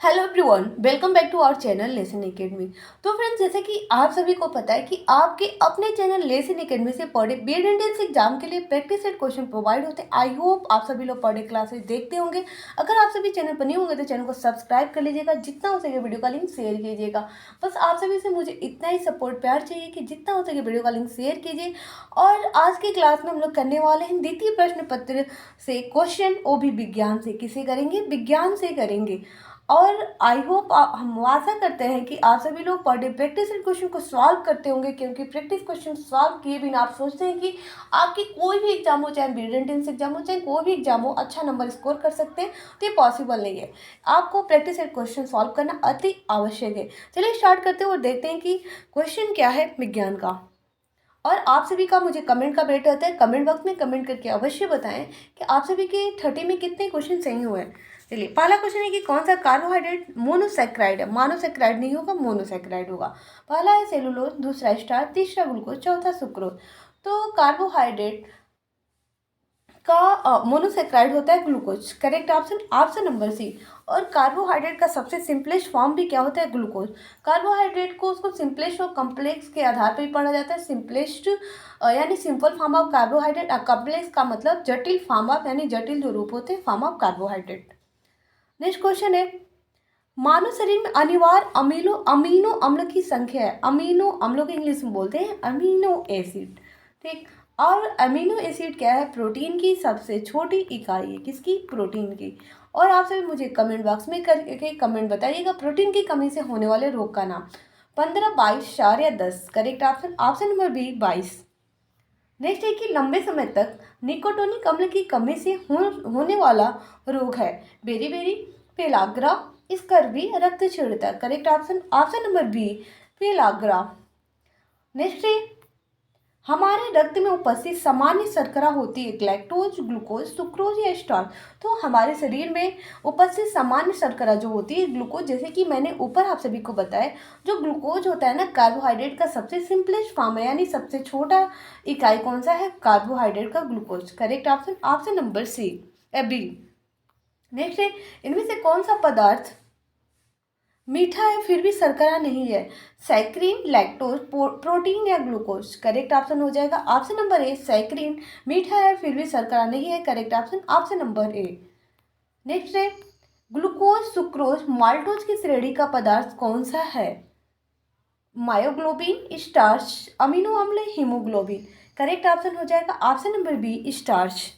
Hello everyone, welcome back to our channel lesson academy. तो friends, जैसे कि आप सभी को पता है कि आपके अपने चैनल लेसन एकेडमी से per day BEd entrance exam के लिए प्रैक्टिस सेट क्वेश्चन प्रोवाइड होते हैं। आई होप आप सभी लोग पर डे क्लासेस देखते होंगे। अगर आप सभी चैनल पर नहीं होंगे तो चैनल को सब्सक्राइब कर लीजिएगा, जितना हो सके वीडियो का लिंक शेयर कीजिएगा। बस आप सभी से मुझे इतना ही सपोर्ट प्यार चाहिए कि जितना हो सके वीडियो का लिंक शेयर कीजिए। और आज की क्लास में हम लोग करने वाले हैं द्वितीय प्रश्न पत्र से क्वेश्चन, वो भी विज्ञान से। किसे करेंगे? विज्ञान से करेंगे। और आई होप हम आशा करते हैं कि आप सभी लोग पर डे प्रैक्टिस क्वेश्चन को सॉल्व करते होंगे, क्योंकि प्रैक्टिस क्वेश्चन सॉल्व किए बिना आप सोचते हैं कि आपकी कोई भी एग्जाम हो, चाहे बीएड एंट्रेंस एग्जाम हो, चाहे कोई भी एग्जाम हो, अच्छा नंबर स्कोर कर सकते हैं। तो ये पॉसिबल नहीं है। आपको प्रैक्टिस क्वेश्चन सॉल्व करना अति आवश्यक है। चलिए स्टार्ट करते हैं और देखते हैं कि क्वेश्चन क्या है विज्ञान का। और आप सभी का मुझे कमेंट का वेट रहता है। कमेंट बॉक्स में कमेंट करके अवश्य बताएं कि आप सभी के 30 में कितने क्वेश्चन सही हुए हैं। चलिए, पहला क्वेश्चन है कि कौन सा कार्बोहाइड्रेट मोनोसेक्राइड है? मोनोसेक्राइड नहीं होगा, मोनोसेक्राइड होगा। पहला है सेलुलोज, दूसरा स्टार्च, तीसरा ग्लूकोज, चौथा सुक्रोज। तो कार्बोहाइड्रेट का मोनोसेक्राइड होता है glucose. Correct option, option number C. और कार्बोहाइड्रेट का सबसे सिंपलेस्ट फॉर्म भी क्या होता है? ग्लूकोज। कार्बोहाइड्रेट को उसको सिंपलेस्ट और कम्प्लेक्स के आधार पर ही पढ़ा जाता है। सिंपलेस्ट यानी simple form of carbohydrate, complex का मतलब जटिल फॉर्म ऑफ, यानी जटिल जो रूप होते हैं form of carbohydrate. Next question है, मानव शरीर में अनिवार्य अमीनो अम्ल की संख्या है। अमीनो अम्लों को इंग्लिश में बोलते हैं अमीनो एसिड। ठीक। और अमीनो एसिड क्या है? प्रोटीन की सबसे छोटी इकाई है। किसकी? प्रोटीन की। और आप सभी मुझे कमेंट बॉक्स में करके कमेंट बताइएगा प्रोटीन की कमी से होने वाले रोग का नाम। 15, 22, 4 या 10? Correct option, option number B 22। Next है कि लंबे समय तक निकोटोनिक अम्ल की कमी से होने वाला रोग है। बेरी, पेलाग्रा, स्कर्वी, रक्तक्षीणता। Correct option, option number B pellagra. Next है, हमारे रक्त में उपस्थित सामान्य शर्करा होती है ग्लैक्टोज, ग्लूकोज, सुक्रोज या स्टार्च। तो हमारे शरीर में उपस्थित सामान्य शर्करा जो होती है ग्लूकोज, जैसे कि मैंने ऊपर आप सभी को बताया, जो ग्लूकोज होता है ना, कार्बोहाइड्रेट का सबसे सिंपलेस्ट फॉर्म है, यानी सबसे छोटा इकाई कौन सा है? कार्बोहाइड्रेट का glucose. Correct option, option number C B. Next है, इनमें से कौन सा पदार्थ मीठा है फिर भी शर्करा नहीं है? सैक्रिन, लैक्टोज, प्रोटीन या ग्लूकोज? करेक्ट ऑप्शन हो जाएगा ऑप्शन नंबर ए सैक्रिन। मीठा है फिर भी शर्करा नहीं है। Correct option, option number A. Next है, ग्लूकोज, सुक्रोज, माल्टोज की श्रेणी का पदार्थ कौन सा है? मायोग्लोबिन, स्टार्च, अमीनो अम्ल, हीमोग्लोबिन? करेक्ट ऑप्शन हो जाएगा option number B starch.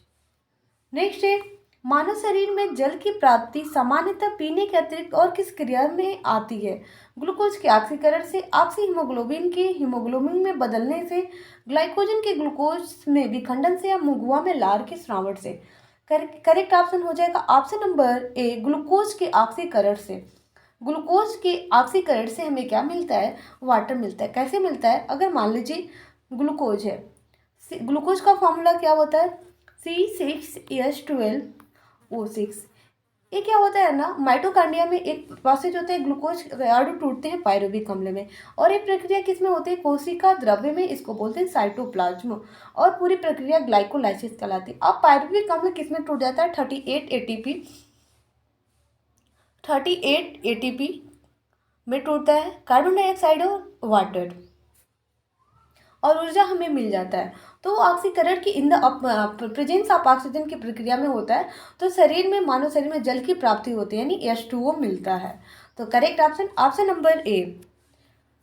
Next है, मानव शरीर में जल की प्राप्ति सामान्यतः पीने के अतिरिक्त और किस क्रिया में आती है? ग्लूकोज के ऑक्सीकरण से, ऑक्सी हीमोग्लोबिन के हीमोग्लोबिन में बदलने से, ग्लाइकोजन के ग्लूकोज में विखंडन से, या मुगुआ में लार के श्रावण से? करेक्ट ऑप्शन हो जाएगा ऑप्शन नंबर ए ग्लूकोज के ऑक्सीकरण से। ग्लूकोज के ऑक्सीकरण से हमें क्या मिलता है? वाटर मिलता है। कैसे मिलता है? अगर मान लीजिए ग्लूकोज है, ग्लूकोज का फॉर्मूला क्या होता है? C6H12O6। ये क्या होता है ना, माइटोकांड्रिया में एक प्रोसेस होता है, ग्लूकोज अणु टूटते हैं पायरुविक अम्ल में। और ये प्रक्रिया किस में होती है? कोशिका द्रव्य में। इसको बोलते हैं साइटोप्लाज्म। और पूरी प्रक्रिया ग्लाइकोलाइसिस कहलाती है। अब पायरुविक अम्ल किस में टूट जाता है? 38 एटीपी में टूटता है, कार्बन डाइऑक्साइड और वाटर, और ऊर्जा हमें मिल जाता है। तो ऑक्सीकरण की in the presence of oxygen की प्रक्रिया में होता है। तो शरीर में, मानव शरीर में जल की प्राप्ति होती है, यानी H2O मिलता है। तो correct option, option number A.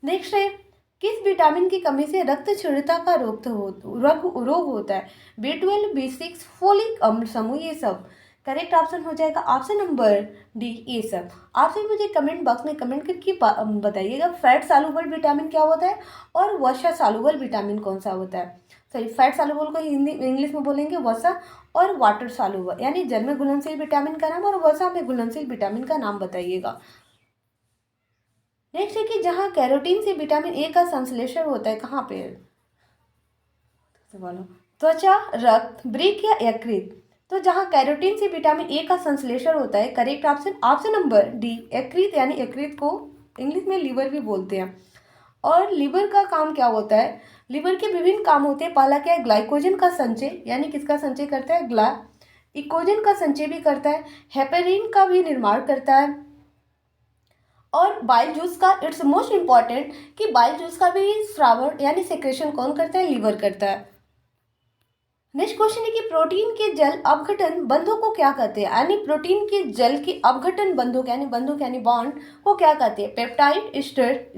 Next है, किस विटामिन की कमी से रक्तक्षीणता का रोग होता है? B12, B6, फोलिक अम्ल समूह, ये सब? करेक्ट ऑप्शन हो जाएगा ऑप्शन नंबर डी ये सब। आप सभी मुझे कमेंट बॉक्स में कमेंट करके बताइएगा फैट सॉल्युबल विटामिन क्या होता है और वसा सॉल्युबल विटामिन कौन सा होता है। सॉरी, फैट सॉल्युबल को हिंदी इंग्लिश में बोलेंगे वसा, और वाटर सॉल्युबल यानी जल में घुलनशील विटामिन का नाम, और वसा में घुलनशील विटामिन का नाम बताइएगा। नेक्स्ट है कि जहाँ कैरोटीन से विटामिन ए का संश्लेषण होता है, कहाँ पे? त्वचा, रक्त, वृक्क या यकृत? तो जहाँ कैरोटीन से विटामिन ए का संश्लेषण होता है, correct option, option number D यकृत, यानी यकृत को इंग्लिश में लीवर भी बोलते हैं। और लीवर का काम क्या होता है? लीवर के विभिन्न काम होते हैं। पहला क्या है? ग्लाइकोजन का संचय, यानी किसका संचय करता है? इकोजन का संचय भी करता है। हेपेरिन का भी निर्माण करता है। और बाइल जूस का इट्स मोस्ट इम्पॉर्टेंट कि बाइल जूस का भी स्रावण यानी सेक्रेशन कौन करता है, लीवर करता है। नेक्स्ट क्वेश्चन है कि प्रोटीन के जल अपघटन बंधों को क्या कहते हैं, यानी प्रोटीन के जल के अपघटन बंधों यानी बॉन्ड को क्या कहते हैं, पेप्टाइड, एस्टर,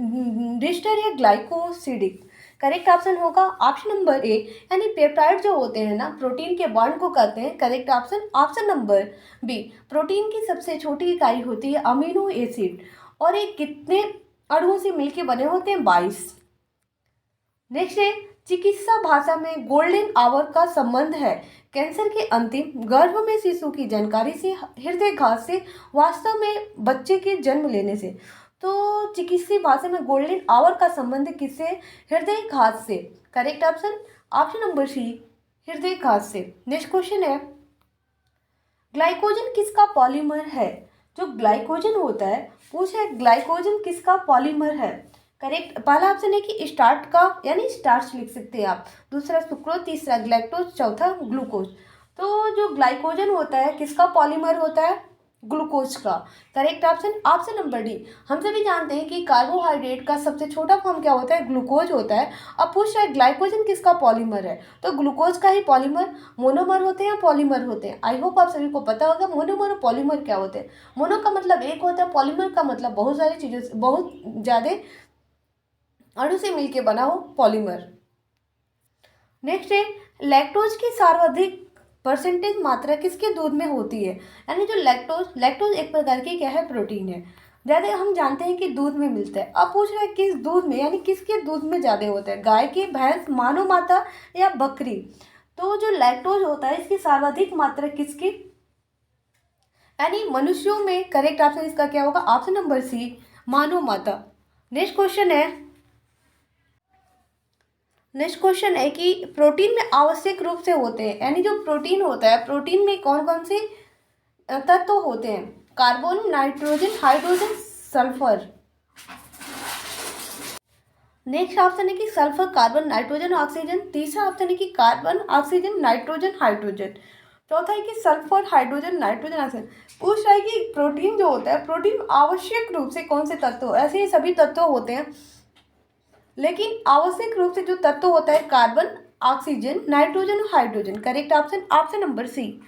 डिस्टर या ग्लाइकोसिडिक। करेक्ट ऑप्शन होगा ऑप्शन नंबर ए, यानी पेप्टाइड जो होते हैं ना प्रोटीन के बॉन्ड को कहते हैं। Correct option option number B, protein की सबसे छोटी इकाई होती है अमीनो एसिड और ये कितने अणुओं से मिलकर बने होते हैं, 22। नेक्स्ट है चिकित्सा भाषा में गोल्डन आवर का संबंध है कैंसर के अंतिम गर्भ में शिशु की जानकारी से, हृदय घात से, वास्तव में बच्चे के जन्म लेने से। तो चिकित्सीय भाषा में गोल्डन आवर का संबंध किससे, हृदय घात से। Correct option option number C, हृदय घात से। नेक्स्ट क्वेश्चन है ग्लाइकोजन किसका पॉलीमर है, जो ग्लाइकोजन होता है पूछा है ग्लाइकोजन किसका पॉलीमर है। करेक्ट पहला ऑप्शन है कि स्टार्च का यानी स्टार्च लिख सकते हैं आप, दूसरा सुक्रोज, तीसरा ग्लैक्टोज, चौथा ग्लूकोज। तो जो ग्लाइकोजन होता है किसका पॉलीमर होता है, ग्लूकोज का। Correct option option number D. हम सभी जानते हैं कि कार्बोहाइड्रेट का सबसे छोटा फॉर्म क्या होता है, ग्लूकोज होता है। अब पूछ रहा है ग्लाइकोजन किसका पॉलीमर है, तो ग्लूकोज का ही पॉलीमर। मोनोमर होते हैं, पॉलीमर होते हैं। आई होप आप सभी को पता होगा मोनोमर और पॉलीमर क्या होते हैं। मोनो का मतलब एक होता है, पॉलीमर का मतलब बहुत सारी चीज़ों से, बहुत ज़्यादा अणु से मिलकर बना हो पॉलीमर। नेक्स्ट है लैक्टोज की सर्वाधिक परसेंटेज मात्रा किसके दूध में होती है, यानी जो लैक्टोज एक प्रकार की क्या है, प्रोटीन है। ज़्यादा हम जानते हैं कि दूध में मिलता है। अब पूछ रहे हैं किस दूध में, यानी किसके दूध में ज़्यादा होता है, गाय की, भैंस, मानव माता या बकरी। तो जो लैक्टोज होता है इसकी सर्वाधिक मात्रा किसकी, यानी मनुष्यों में। करेक्ट ऑप्शन इसका क्या होगा, ऑप्शन नंबर सी, मानव माता। नेक्स्ट क्वेश्चन है कि प्रोटीन में आवश्यक रूप से होते हैं, यानी जो प्रोटीन होता है प्रोटीन में कौन कौन से तत्व होते हैं, carbon, nitrogen, hydrogen, sulphur. Next option है कि सल्फर, कार्बन, नाइट्रोजन, ऑक्सीजन। तीसरा ऑप्शन है कि कार्बन, ऑक्सीजन, नाइट्रोजन, हाइड्रोजन। चौथा है कि सल्फर, हाइड्रोजन, नाइट्रोजन, ऑक्सीजन। पूछ रहा है कि प्रोटीन जो होता है प्रोटीन आवश्यक रूप से कौन से तत्व, ऐसे ही सभी तत्व होते हैं लेकिन आवश्यक रूप से जो तत्व होता है कार्बन, ऑक्सीजन, नाइट्रोजन और hydrogen. Correct option option number C.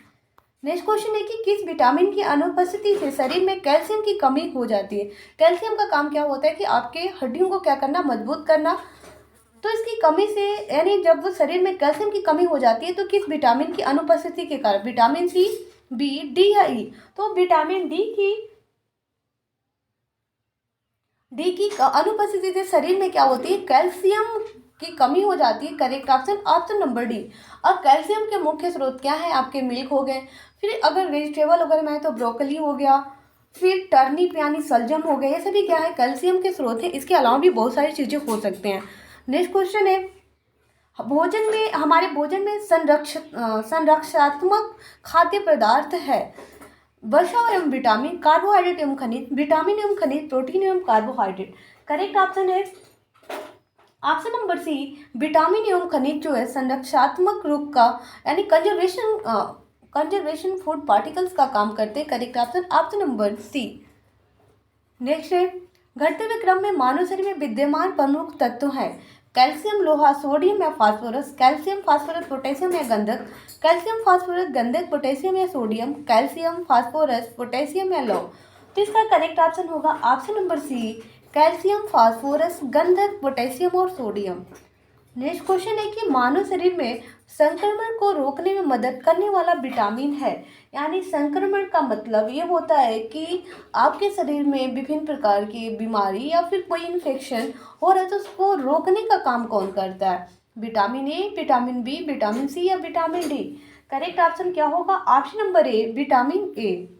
Next question है कि किस विटामिन की अनुपस्थिति से शरीर में कैल्शियम की कमी हो जाती है। कैल्शियम का काम क्या होता है कि आपके हड्डियों को क्या करना, मजबूत करना। तो इसकी कमी से, यानी जब वो शरीर में कैल्शियम की कमी हो जाती है तो किस विटामिन की अनुपस्थिति के कारण, विटामिन सी, बी, डी या ई। तो विटामिन डी की अनुपस्थिति से शरीर में क्या होती है, कैल्शियम की कमी हो जाती है। Correct option option number D. अब कैल्शियम के मुख्य स्रोत क्या है, आपके मिल्क हो गए, फिर अगर वेजिटेबल वगैरह में है तो ब्रोकली हो गया, फिर टर्निप यानी सलजम हो गया, ये सभी क्या है, कैल्शियम के स्रोत है। इसके अलावा भी बहुत सारी चीज़ें हो सकते हैं। नेक्स्ट क्वेश्चन है हमारे भोजन में संरक्षात्मक खाद्य पदार्थ है, वसा एवं विटामिन, कार्बोहाइड्रेट एवं खनिज, विटामिन एवं खनिज, प्रोटीन एवं कार्बोहाइड्रेट। करेक्ट ऑप्शन है ऑप्शन नंबर सी, विटामिन एवं खनिज जो है संरक्षात्मक रूप का यानी कंजर्वेशन फूड पार्टिकल्स का काम करते हैं। Correct option option number C. Next है घटते हुए क्रम में मानव शरीर में विद्यमान प्रमुख तत्व हैं कैल्शियम, लोहा, सोडियम या फास्फोरस, कैल्शियम, फास्फोरस, पोटेशियम या गंधक, कैल्शियम, फास्फोरस, गंधक, पोटेशियम या सोडियम, कैल्शियम, फास्फोरस, पोटेशियम या लौह। तो इसका करेक्ट ऑप्शन होगा option number C, calcium, phosphorus, गंधक, पोटेशियम और सोडियम। नेक्स्ट क्वेश्चन है कि मानव शरीर में संक्रमण को रोकने में मदद करने वाला विटामिन है, यानी संक्रमण का मतलब ये होता है कि आपके शरीर में विभिन्न प्रकार की बीमारी या फिर कोई इन्फेक्शन हो रहा है तो उसको रोकने का काम कौन करता है, vitamin A, vitamin B, vitamin C या विटामिन डी। करेक्ट ऑप्शन क्या होगा, option number A, vitamin A.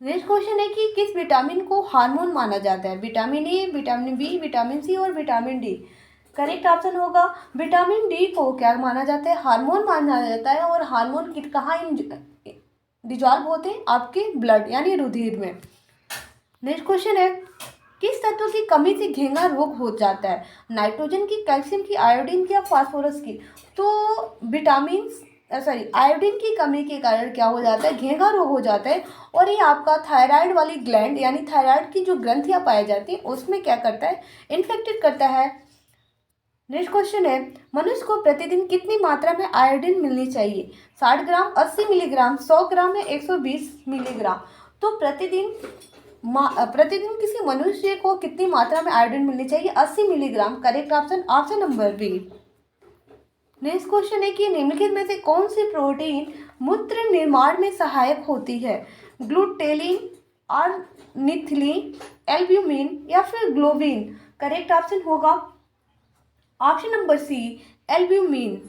Next question है कि किस विटामिन को हार्मोन माना जाता है, vitamin A, vitamin B, vitamin C और विटामिन डी। करेक्ट ऑप्शन होगा विटामिन डी को क्या माना जाता है, हार्मोन माना जाता है। और हार्मोन कहाँ डिजॉल्व होते हैं, आपके ब्लड यानी रुधिर में। नेक्स्ट क्वेश्चन है किस तत्व की कमी से घेंघा रोग हो जाता है, नाइट्रोजन की, कैल्शियम की, आयोडीन की या फास्फोरस की। तो विटामिन आयोडीन की कमी के कारण क्या हो जाता है, घेंघा रोग हो जाता है। और ये आपका थायराइड वाली ग्लैंड यानी थायराइड की जो ग्रंथियां पाई जाती हैं उसमें क्या करता है, इन्फेक्टेड करता है। नेक्स्ट क्वेश्चन है, मनुष्य को प्रतिदिन कितनी मात्रा में आयोडीन मिलनी चाहिए? 60 ग्राम, 80 मिलीग्राम, 100 ग्राम या 120 मिलीग्राम? तो प्रतिदिन किसी मनुष्य को कितनी मात्रा में आयोडीन मिलनी चाहिए? 80 milligram. Correct option option number B. Next question है कि निम्नलिखित में से कौन सी प्रोटीन मूत्र निर्माण में सहायक होती है? ग्लूटेलिन, ऑर्निथिलीन, एल्ब्यूमिन या फिर ग्लोबिन? करेक्ट ऑप्शन होगा option number C, albumin.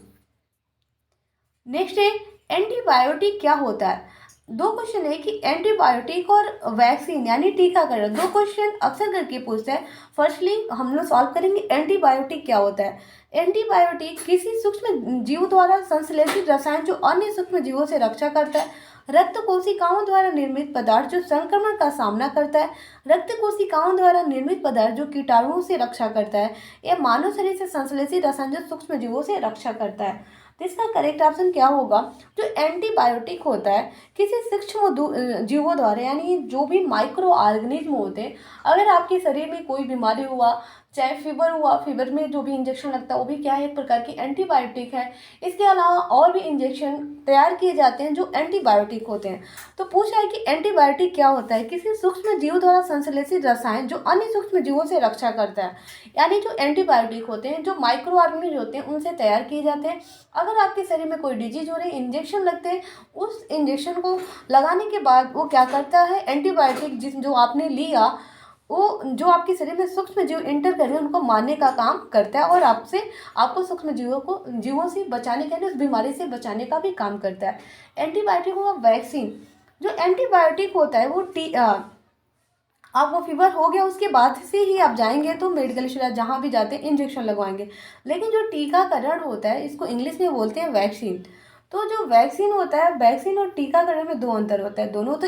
Next है, एंटीबायोटिक क्या होता है? दो क्वेश्चन है कि एंटीबायोटिक और वैक्सीन यानी टीकाकरण, दो क्वेश्चन अक्सर करके पूछते हैं। फर्स्टली हम लोग सॉल्व करेंगे एंटीबायोटिक क्या होता है। एंटीबायोटिक किसी सूक्ष्म जीव द्वारा संश्लेषित रसायन जो अन्य सूक्ष्म जीवों से रक्षा करता है। रक्त कोशिकाओं द्वारा निर्मित पदार्थ जो संक्रमण का सामना करता है। रक्त कोशिकाओं द्वारा निर्मित पदार्थ जो कीटाणुओं से रक्षा करता है। यह मानव शरीर से संश्लेषित रसायन जो सूक्ष्म जीवों से रक्षा करता है। तो इसका करेक्ट ऑप्शन क्या होगा? जो एंटीबायोटिक होता है किसी सूक्ष्म जीवों द्वारा यानी जो भी माइक्रो ऑर्गेनिज्म होते हैं, अगर आपके शरीर में कोई बीमारी हुआ, चाहे फीवर हुआ, फीवर में जो भी इंजेक्शन लगता है वो भी क्या है, एक प्रकार की एंटीबायोटिक है। इसके अलावा और भी इंजेक्शन तैयार किए जाते हैं जो एंटीबायोटिक होते हैं। तो पूछा है कि एंटीबायोटिक क्या होता है? किसी सूक्ष्म जीव द्वारा संश्लेषित रसायन जो अन्य सूक्ष्म जीवों से रक्षा करता है। यानी जो एंटीबायोटिक होते हैं जो माइक्रो ऑर्गेनिज्म होते हैं उनसे तैयार किए जाते हैं। अगर आपके शरीर में कोई डिजीज हो रही है, इंजेक्शन लगते हैं, उस इंजेक्शन को लगाने के बाद वो क्या करता है, एंटीबायोटिक जो आपने लिया वो जो आपके शरीर में सूक्ष्म जीव इंटर कर रहे हैं उनको मारने का काम करता है और आपको सूक्ष्म जीवों से बचाने के लिए उस बीमारी से बचाने का भी काम करता है। एंटीबायोटिक होगा वैक्सीन। जो एंटीबायोटिक होता है वो आप वो फीवर हो गया उसके बाद से ही आप जाएंगे तो मेडिकल स्टोर जहाँ भी जाते हैं इंजेक्शन लगवाएंगे। लेकिन जो टीकाकरण होता है इसको इंग्लिश में बोलते हैं वैक्सीन। तो जो वैक्सीन होता है, वैक्सीन और टीकाकरण में दो अंतर होता है। दोनों तो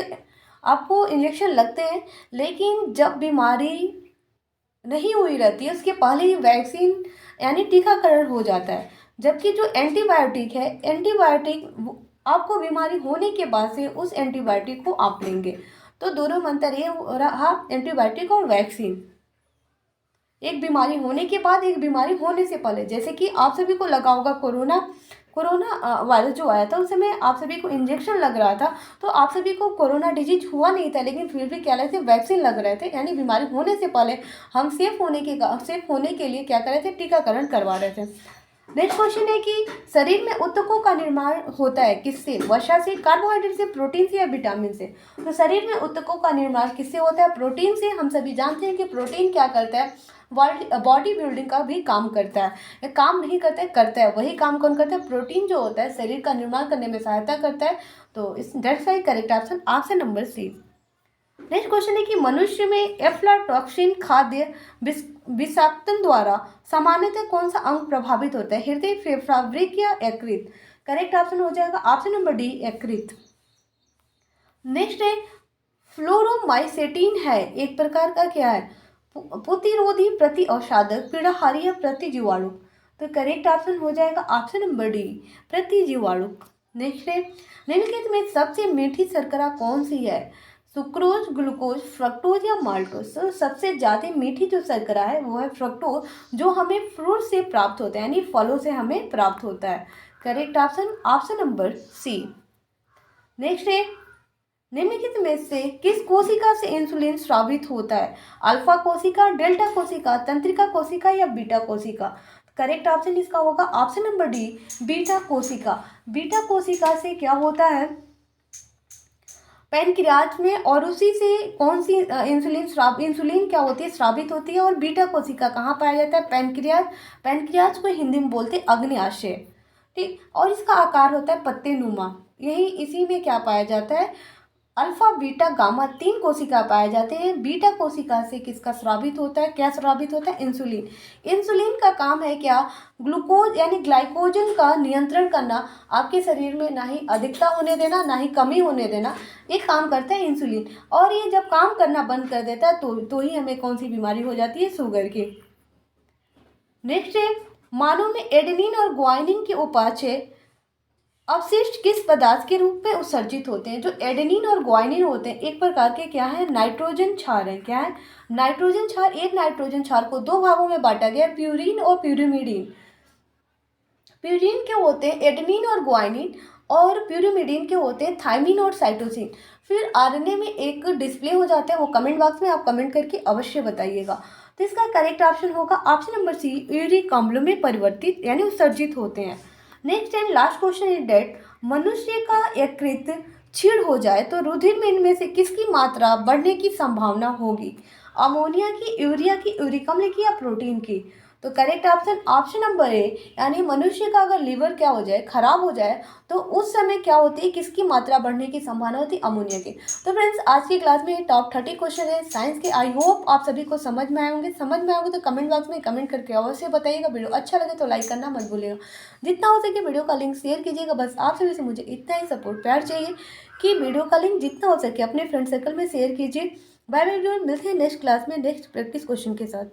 आपको इंजेक्शन लगते हैं, लेकिन जब बीमारी नहीं हुई रहती है उसके पहले ही वैक्सीन यानी टीकाकरण हो जाता है। जबकि जो एंटीबायोटिक है, आपको बीमारी होने के बाद से उस एंटीबायोटिक को आप लेंगे। तो दोनों में अंतर ये हो रहा एंटीबायोटिक और वैक्सीन। एक बीमारी होने के बाद, एक बीमारी होने से पहले। जैसे कि आप सभी को लगा होगा कोरोना वायरस जो आया था उस समय आप सभी को इंजेक्शन लग रहा था, तो आप सभी को कोरोना डिजीज हुआ नहीं था, लेकिन फिर भी क्या लगे थे, वैक्सीन लग रहे थे। यानी बीमारी होने से पहले हम सेफ होने के लिए क्या कर रहे थे, टीकाकरण करवा रहे थे। नेक्स्ट क्वेश्चन है कि शरीर में ऊतकों का निर्माण होता है किससे? वसा से, कार्बोहाइड्रेट से, प्रोटीन से या विटामिन से? तो शरीर में ऊतकों का निर्माण किससे होता है? प्रोटीन से। हम सभी जानते हैं कि प्रोटीन क्या करता है, बॉडी बिल्डिंग का भी काम करता है। ये काम नहीं करता है, करता है। वही काम कौन करता है? प्रोटीन जो होता है शरीर का निर्माण करने में सहायता करता है। तो इस that's why correct option option number C. Next question है कि मनुष्य में एफ्लाटॉक्सिन खाद्य विषाक्तन द्वारा सामान्यतः कौन सा अंग प्रभावित होता है? हृदय, फेफड़ा, वृक्क या यकृत? करेक्ट ऑप्शन हो जाएगा ऑप्शन नंबर डी, यकृत। नेक्स्ट है फ्लोरोमाइसेटिन है एक प्रकार का क्या है? प्रतिरोधी, प्रति अवसादक, पीड़ाहारी या प्रतिजीवाणुक? तो करेक्ट ऑप्शन हो जाएगा ऑप्शन नंबर डी, प्रतिजीवाणुक। नेक्स्ट है निम्नलिखित में सबसे मीठी शर्करा कौन सी है? सुक्रोज, ग्लूकोज, फ्रक्टोज या माल्टोज? तो सबसे ज़्यादा मीठी जो शर्करा है वो है फ्रक्टोज, जो हमें फ्रूट से प्राप्त होता है यानी फलों से हमें प्राप्त होता है। Correct option option number C. Next है निम्नलिखित में से किस कोशिका से इंसुलिन स्रावित होता है? अल्फा कोशिका, डेल्टा कोशिका, तंत्रिका कोशिका या बीटा कोशिका? करेक्ट ऑप्शन इसका होगा ऑप्शन नंबर डी, बीटा कोशिका। बीटा कोशिका से क्या होता है, पैनक्रियाज में, और उसी से कौन सी इंसुलिन क्या होती है, स्रावित होती है। और बीटा कोशिका कहाँ पाया जाता है? पैनक्रियाज को हिंदी में बोलते हैं अग्न्याशय। ठीक, और इसका आकार होता है पत्ते नुमा। यही इसी में क्या पाया जाता है, अल्फा, बीटा, गामा 3 कोशिका पाए जाते हैं। बीटा कोशिका से किसका स्रावित होता है, क्या स्रावित होता है? इंसुलिन। इंसुलिन का काम है क्या? ग्लूकोज यानी ग्लाइकोजन का नियंत्रण करना, आपके शरीर में ना ही अधिकता होने देना ना ही कमी होने देना, ये काम करता है इंसुलिन। और ये जब काम करना बंद कर देता है तो ही हमें कौन सी बीमारी हो जाती है? शुगर की। नेक्स्ट है मानव में एडेनिन और ग्वानिन के उपापचय अपशिष्ट किस पदार्थ के रूप में उत्सर्जित होते हैं? जो एडेनिन और ग्वानिन होते हैं एक प्रकार के क्या है, नाइट्रोजन क्षार है। क्या है? नाइट्रोजन क्षार। एक नाइट्रोजन क्षार को दो भागों में बांटा गया, प्यूरिन और प्यूरिमिडीन। प्यूरिन के होते हैं एडेनिन और ग्वानिन, और प्यूरिमिडीन के होते हैं थायमिन और साइटोसिन। फिर आरएनए में एक डिस्प्ले हो जाता है, वो कमेंट बॉक्स में आप कमेंट करके अवश्य बताइएगा। तो इसका करेक्ट ऑप्शन होगा ऑप्शन नंबर सी, यूरिक अम्ल में परिवर्तित यानी उत्सर्जित होते हैं। Next and last question is that, मनुष्य का यकृत क्षीण हो जाए तो रुधिर में इनमें से किसकी मात्रा बढ़ने की संभावना होगी? अमोनिया की, यूरिया की, यूरिक अम्ल की या प्रोटीन की? तो करेक्ट ऑप्शन ऑप्शन नंबर ए, यानी मनुष्य का अगर लीवर क्या हो जाए, खराब हो जाए, तो उस समय क्या होती है, किसकी मात्रा बढ़ने की संभावना होती है? अमोनिया की। तो फ्रेंड्स आज की क्लास में टॉप 30 क्वेश्चन है साइंस के। आई होप आप सभी को समझ में आए होंगे। समझ में आएंगे तो कमेंट बॉक्स में कमेंट करके अवश्य बताइएगा। वीडियो अच्छा लगे तो लाइक करना मत भूलिएगा। जितना हो सके वीडियो का लिंक शेयर कीजिएगा। बस आप सभी से मुझे इतना ही सपोर्ट प्यार चाहिए कि वीडियो का लिंक जितना हो सके अपने फ्रेंड सर्कल में शेयर कीजिए। बाय बाय, मिलते हैं नेक्स्ट क्लास में नेक्स्ट प्रैक्टिस क्वेश्चन के साथ।